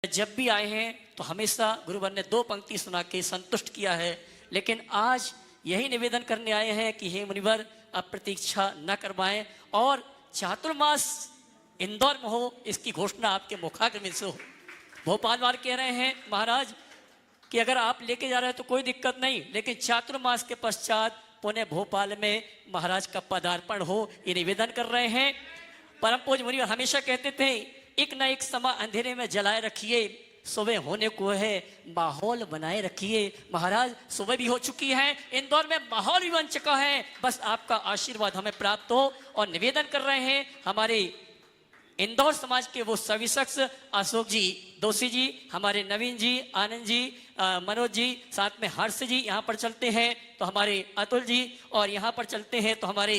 जब भी आए हैं तो हमेशा गुरुवर ने 2 पंक्ति सुना के संतुष्ट किया है, लेकिन आज यही निवेदन करने आए हैं कि हे मुनिवर अब प्रतीक्षा न करवाएं और चातुर्मास इंदौर में हो, इसकी घोषणा आपके मुखाग्र से हो। भोपाल वाले कह रहे हैं महाराज कि अगर आप लेके जा रहे हैं तो कोई दिक्कत नहीं, लेकिन चातुर्मास के पश्चात पुणे भोपाल में महाराज का पदार्पण हो, ये निवेदन कर रहे हैं। परम पूज्य मुनिवर हमेशा कहते थे एक ना एक समा अंधेरे में जलाए रखिए, सुबह होने को है माहौल बनाए रखिए। महाराज सुबह भी हो चुकी है, इंदौर में माहौल भी बन चुका है, बस आपका आशीर्वाद हमें प्राप्त हो। और निवेदन कर रहे हैं हमारे इंदौर समाज के वो सभी शख्स, अशोक जी दोषी जी, हमारे नवीन जी, आनंद जी, मनोज जी, साथ में हर्ष जी यहाँ पर चलते हैं तो हमारे अतुल जी, और यहाँ पर चलते हैं तो हमारे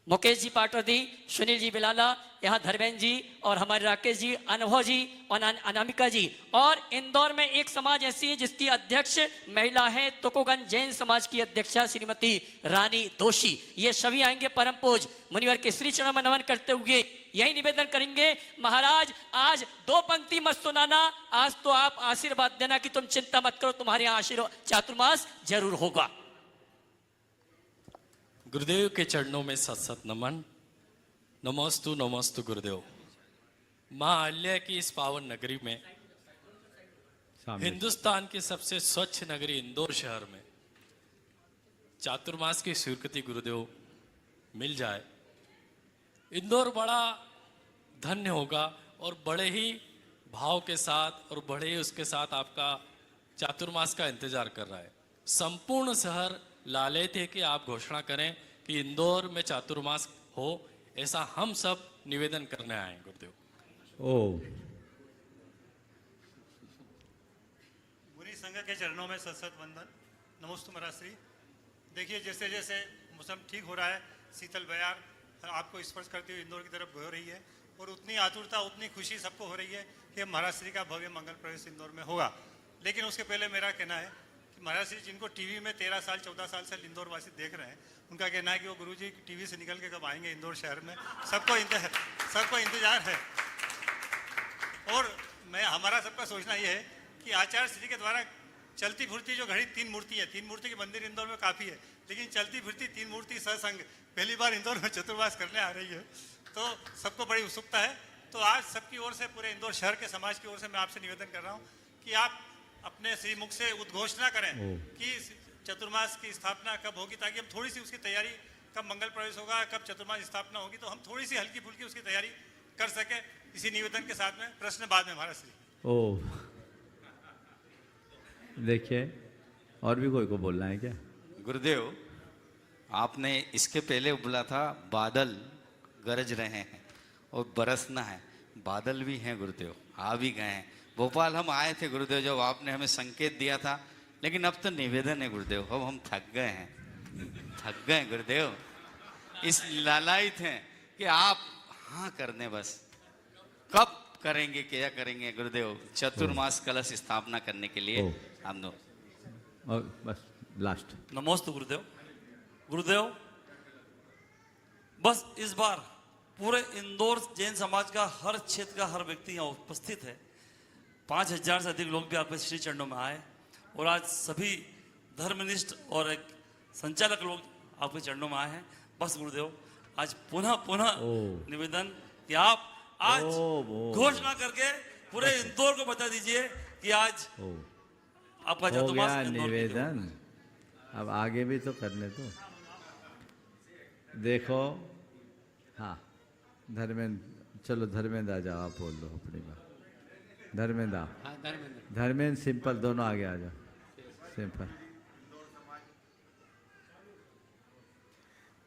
मुकेश जी पाटवर्दी, सुनील जी बिलाला, यहाँ धर्मेंद्र जी और हमारे राकेश जी, अनुभव जी और अनामिका जी। और इंदौर में एक समाज ऐसी है जिसकी अध्यक्ष महिला है, तुकोगंज जैन समाज की अध्यक्षा श्रीमती रानी दोषी। ये सभी आएंगे परम पूज मुनिवर के श्री चरण में नमन करते हुए यही निवेदन करेंगे महाराज आज 2 पंक्ति मत सुनाना, आज तो आप आशीर्वाद देना कि तुम चिंता मत करो, तुम्हारे यहाँ आशीर्वाद चातुर्मास जरूर होगा। गुरुदेव के चरणों में सत सत नमन। नमोस्तु नमोस्तु गुरुदेव। माँ अल्य की इस पावन नगरी में, हिंदुस्तान की सबसे स्वच्छ नगरी इंदौर शहर में चातुर्मास की स्वीकृति गुरुदेव मिल जाए, इंदौर बड़ा धन्य होगा और बड़े ही भाव के साथ और बड़े ही उसके साथ आपका चातुर्मास का इंतजार कर रहा है। संपूर्ण शहर लालय थे कि आप घोषणा करें कि इंदौर में चातुर्मास हो, ऐसा हम सब निवेदन करने आए हैं गुरुदेव। मुनि संघ के चरणों में सत सत वंदन। नमोस्तु महाराज। देखिए जैसे जैसे मौसम ठीक हो रहा है, शीतल बयार आपको स्पर्श करते हुए इंदौर की तरफ हो रही है और उतनी आतुरता उतनी खुशी सबको हो रही है कि महाराज श्री का भव्य मंगल प्रवेश इंदौर में होगा। लेकिन उसके पहले मेरा कहना है कि महाराज श्री जिनको टीवी में 13 साल 14 साल से इंदौर वासी देख रहे हैं, उनका कहना है कि वो गुरुजी टीवी से निकल के कब आएंगे इंदौर शहर में, सबको इंतजार है। और हमारा सबका सोचना ये है कि आचार्य श्री के द्वारा चलती फिरती जो घड़ी 3 मूर्ति है, 3 मूर्ति के मंदिर इंदौर में काफ़ी है, लेकिन चलती फिरती 3 मूर्ति सत्संग पहली बार इंदौर में चतुर्मास करने आ रही है, तो सबको बड़ी उत्सुकता है। तो आज सबकी ओर से, पूरे इंदौर शहर के समाज की ओर से मैं आपसे निवेदन कर रहा हूँ कि आप अपने श्री मुख से उद्घोषणा करें कि चतुर्मास की स्थापना कब होगी, ताकि हम थोड़ी सी उसकी तैयारी, कब मंगल प्रवेश होगा, कब चतुर्मास स्थापना होगी, तो हम थोड़ी सी हल्की फुल्की उसकी तैयारी कर सके। इसी निवेदन के साथ में प्रश्न बाद में महाराज श्री। देखिए और भी कोई को बोलना है क्या? गुरुदेव आपने इसके पहले बोला था बादल गरज रहे हैं और बरसना है, बादल भी हैं गुरुदेव, आ भी गए हैं। भोपाल हम आए थे गुरुदेव जब आपने हमें संकेत दिया था, लेकिन अब तो निवेदन है गुरुदेव, अब हम थक गए गुरुदेव, इस लालायित हैं कि आप हाँ करने बस कब करेंगे, क्या करेंगे गुरुदेव चतुर्मास कलश स्थापना करने के लिए हम दो। और बस लास्ट। नमोस्तु गुरुदेव। गुरुदेव बस इस बार पूरे इंदौर जैन समाज का हर क्षेत्र का हर व्यक्ति यहाँ उपस्थित है। 5000 से अधिक लोग भी आपके श्री चरणों में आए और आज सभी धर्मनिष्ठ और एक संचालक लोग आपके चरणों में आए हैं। बस गुरुदेव आज पुनः निवेदन कि आप आज घोषणा करके पूरे इंदौर को बता दीजिए कि आज आपका चतुर्मास निवेदन। अब आगे भी तो करने दो। देखो हाँ धर्मेंद्र, चलो धर्मेंद्र आ जाओ, आप बोल दो अपनी बात। धर्मेंद्र सिंपल दोनों आगे आ जाओ। सिंपल।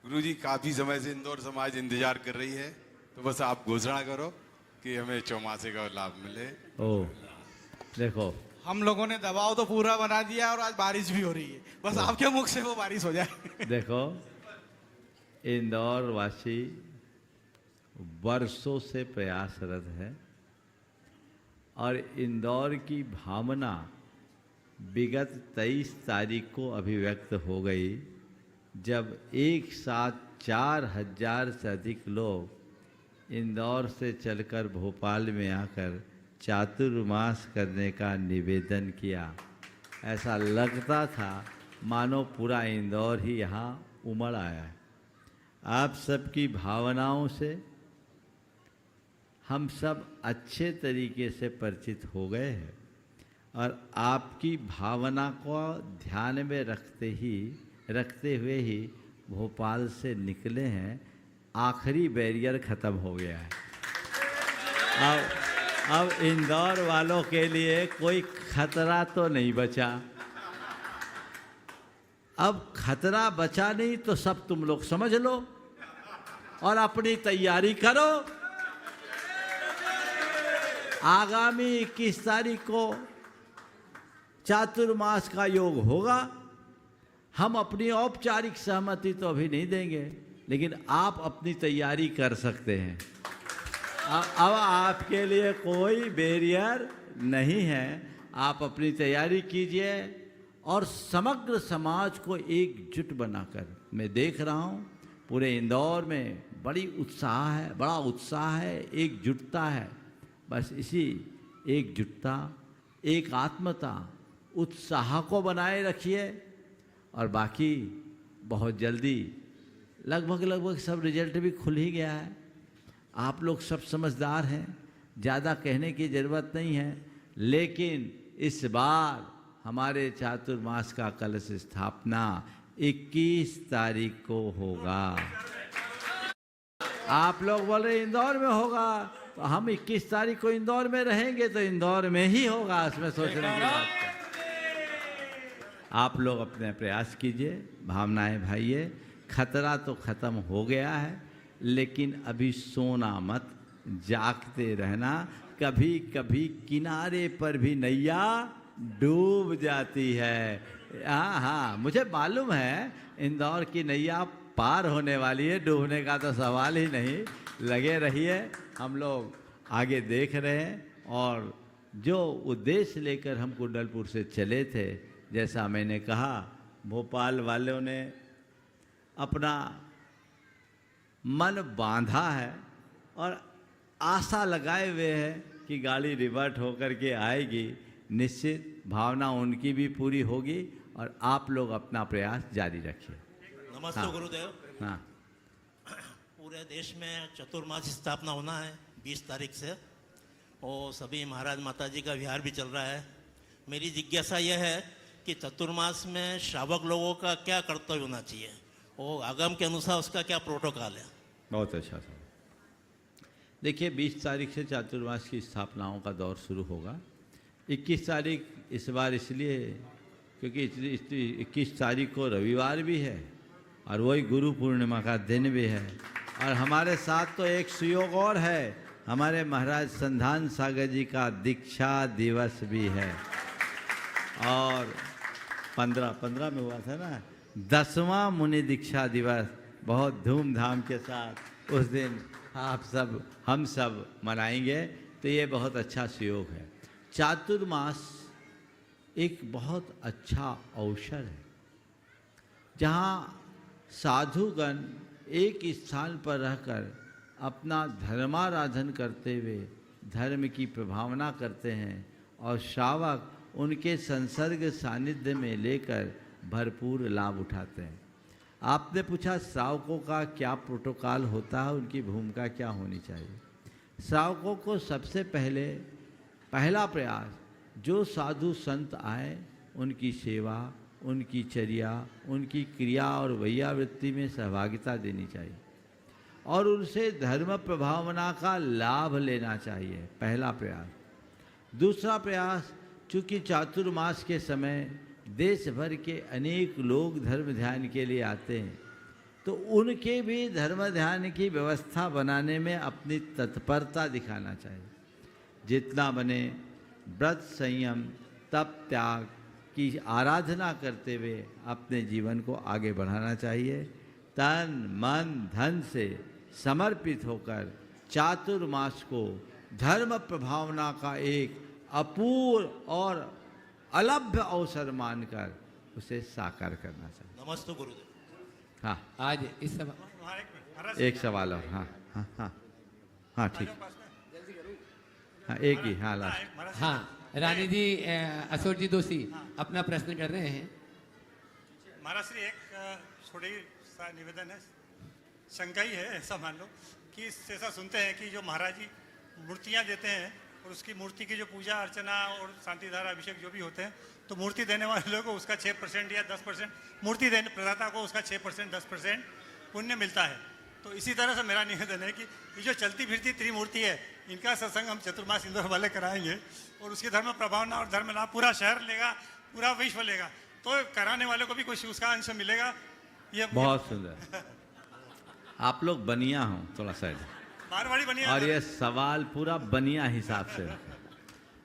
गुरुजी काफी समय से इंदौर समाज इंतजार कर रही है, तो बस आप घोषणा करो कि हमें चौमासे का लाभ मिले। देखो हम लोगों ने दबाव तो पूरा बना दिया और आज बारिश भी हो रही है, बस आपके मुख से वो बारिश हो जाए। देखो इंदौर वासी वर्षों से प्रयासरत है और इंदौर की भावना विगत 23 तारीख को अभिव्यक्त हो गई, जब एक साथ 4000 से अधिक लोग इंदौर से चलकर भोपाल में आकर चातुर्मास करने का निवेदन किया। ऐसा लगता था मानो पूरा इंदौर ही यहाँ उमड़ आया है। आप सबकी भावनाओं से हम सब अच्छे तरीके से परिचित हो गए हैं और आपकी भावना को ध्यान में रखते हुए ही भोपाल से निकले हैं। आखिरी बैरियर ख़त्म हो गया है। अब इंदौर वालों के लिए कोई खतरा तो नहीं बचा। अब खतरा बचा नहीं तो सब तुम लोग समझ लो और अपनी तैयारी करो। आगामी 21 तारीख को चातुर्मास का योग होगा। हम अपनी औपचारिक सहमति तो अभी नहीं देंगे, लेकिन आप अपनी तैयारी कर सकते हैं। अब आपके लिए कोई बैरियर नहीं है। आप अपनी तैयारी कीजिए और समग्र समाज को एकजुट बनाकर, मैं देख रहा हूँ पूरे इंदौर में बड़ा उत्साह है, एकजुटता है। बस इसी एकजुटता, एकात्मता, उत्साह को बनाए रखिए और बाकी बहुत जल्दी लगभग सब रिजल्ट भी खुल ही गया है। आप लोग सब समझदार हैं, ज़्यादा कहने की ज़रूरत नहीं है। लेकिन इस बार हमारे चातुर्मास का कलश स्थापना 21 तारीख को होगा। आप लोग बोल रहे इंदौर में होगा, तो हम 21 तारीख को इंदौर में रहेंगे तो इंदौर में ही होगा, उसमें सोचने की बात है। आप लोग अपने प्रयास कीजिए, भावनाएं भाइये। खतरा तो ख़त्म हो गया है, लेकिन अभी सोना मत, जागते रहना। कभी कभी किनारे पर भी नैया डूब जाती है। हाँ, मुझे मालूम है इंदौर की नैया पार होने वाली है, डूबने का तो सवाल ही नहीं। लगे रहिए, हम लोग आगे देख रहे हैं। और जो उद्देश्य लेकर हम कुंडलपुर से चले थे, जैसा मैंने कहा, भोपाल वालों ने अपना मन बांधा है और आशा लगाए हुए हैं कि गाड़ी रिवर्ट होकर के आएगी। निश्चित भावना उनकी भी पूरी होगी और आप लोग अपना प्रयास जारी रखिए। नमस्ते हाँ। गुरुदेव। हाँ, पूरे देश में चतुर्मास स्थापना होना है 20 तारीख से, और सभी महाराज माता जी का विहार भी चल रहा है। मेरी जिज्ञासा यह है कि चतुर्मास में श्रावक लोगों का क्या कर्तव्य होना चाहिए, और आगम के अनुसार उसका क्या प्रोटोकॉल है? बहुत अच्छा सर। देखिए, 20 तारीख से चातुर्मास की स्थापनाओं का दौर शुरू होगा। 21 तारीख इस बार इसलिए क्योंकि 21 तारीख को रविवार भी है और वही गुरु पूर्णिमा का दिन भी है। और हमारे साथ तो एक सुयोग और है, हमारे महाराज संधान सागर जी का दीक्षा दिवस भी है। और 15 में हुआ था ना 10वां मुनि दीक्षा दिवस, बहुत धूमधाम के साथ उस दिन हम सब मनाएंगे। तो ये बहुत अच्छा सुयोग है। चातुर्मास एक बहुत अच्छा अवसर है जहाँ साधुगण एक स्थान पर रहकर अपना धर्माराधन करते हुए धर्म की प्रभावना करते हैं और श्रावक उनके संसर्ग सानिध्य में लेकर भरपूर लाभ उठाते हैं। आपने पूछा श्रावकों का क्या प्रोटोकॉल होता है, उनकी भूमिका क्या होनी चाहिए। श्रावकों को सबसे पहला प्रयास, जो साधु संत आए उनकी सेवा, उनकी चर्या, उनकी क्रिया और वैयावृत्ति में सहभागिता देनी चाहिए और उनसे धर्म प्रभावना का लाभ लेना चाहिए, पहला प्रयास। दूसरा प्रयास, चूँकि चातुर्मास के समय देश भर के अनेक लोग धर्म ध्यान के लिए आते हैं, तो उनके भी धर्म ध्यान की व्यवस्था बनाने में अपनी तत्परता दिखाना चाहिए। जितना बने व्रत, संयम, तप, त्याग की आराधना करते हुए अपने जीवन को आगे बढ़ाना चाहिए। तन मन धन से समर्पित होकर चातुर्मास को धर्म प्रभावना का एक अपूर्व और अलभ्य अवसर मानकर उसे साकार करना चाहिए। नमस्ते गुरुदेव। हाँ, आज इस समय वहाँ एक मिनट, एक सवाल और। हाँ हाँ हाँ हाँ, ठीक। हाँ एक ही, हाँ लास्ट। महाराज जी, हाँ रानी जी, अशोक जी दोषी अपना प्रश्न कर रहे हैं। महाराज श्री एक थोड़ी सा निवेदन है, शंका ही है, ऐसा मान लो कि ऐसा सुनते हैं कि जो महाराज जी मूर्तियाँ देते हैं और उसकी मूर्ति की जो पूजा अर्चना और शांतिधारा अभिषेक जो भी होते हैं, तो मूर्ति देने वाले लोगों को उसका 6% या 10%, मूर्ति देने प्रदाता को उसका 6% 10% पुण्य मिलता है। तो इसी तरह से मेरा निवेदन है कि ये जो चलती फिरती त्रिमूर्ति है, इनका सत्संग हम चतुर्मास इंदौर वाले कराएंगे और उसकी धर्म प्रभावना और धर्म लाभ पूरा शहर लेगा, पूरा विश्व लेगा, तो कराने वाले को भी कुछ उसका अंश मिलेगा। ये बहुत सुंदर। आप लोग बनिया हो थोड़ा सा, मारवाड़ी बनी और ये सवाल पूरा बनिया हिसाब से रखें।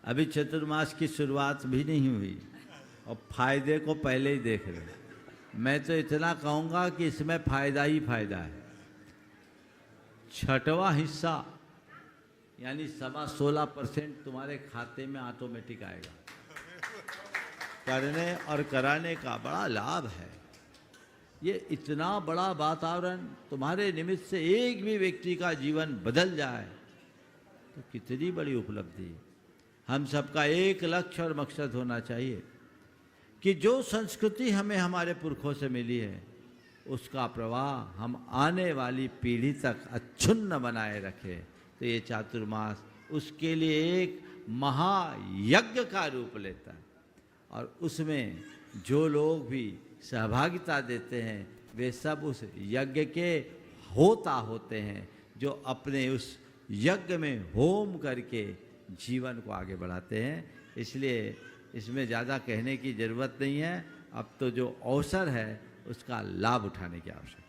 अभी चतुर्मास की शुरुआत भी नहीं हुई और फायदे को पहले ही देख रहे हैं। मैं तो इतना कहूँगा कि इसमें फायदा ही फायदा है। छठवां हिस्सा यानी 16.25% तुम्हारे खाते में ऑटोमेटिक आएगा। करने और कराने का बड़ा लाभ है। ये इतना बड़ा वातावरण, तुम्हारे निमित्त से एक भी व्यक्ति का जीवन बदल जाए तो कितनी बड़ी उपलब्धि है। हम सबका एक लक्ष्य और मकसद होना चाहिए कि जो संस्कृति हमें हमारे पुरखों से मिली है उसका प्रवाह हम आने वाली पीढ़ी तक अक्षुण्ण बनाए रखें। तो ये चातुर्मास उसके लिए एक महायज्ञ का रूप लेता है और उसमें जो लोग भी सहभागिता देते हैं वे सब उस यज्ञ के होता होते हैं, जो अपने उस यज्ञ में होम करके जीवन को आगे बढ़ाते हैं। इसलिए इसमें ज़्यादा कहने की ज़रूरत नहीं है। अब तो जो अवसर है उसका लाभ उठाने की आवश्यकता है।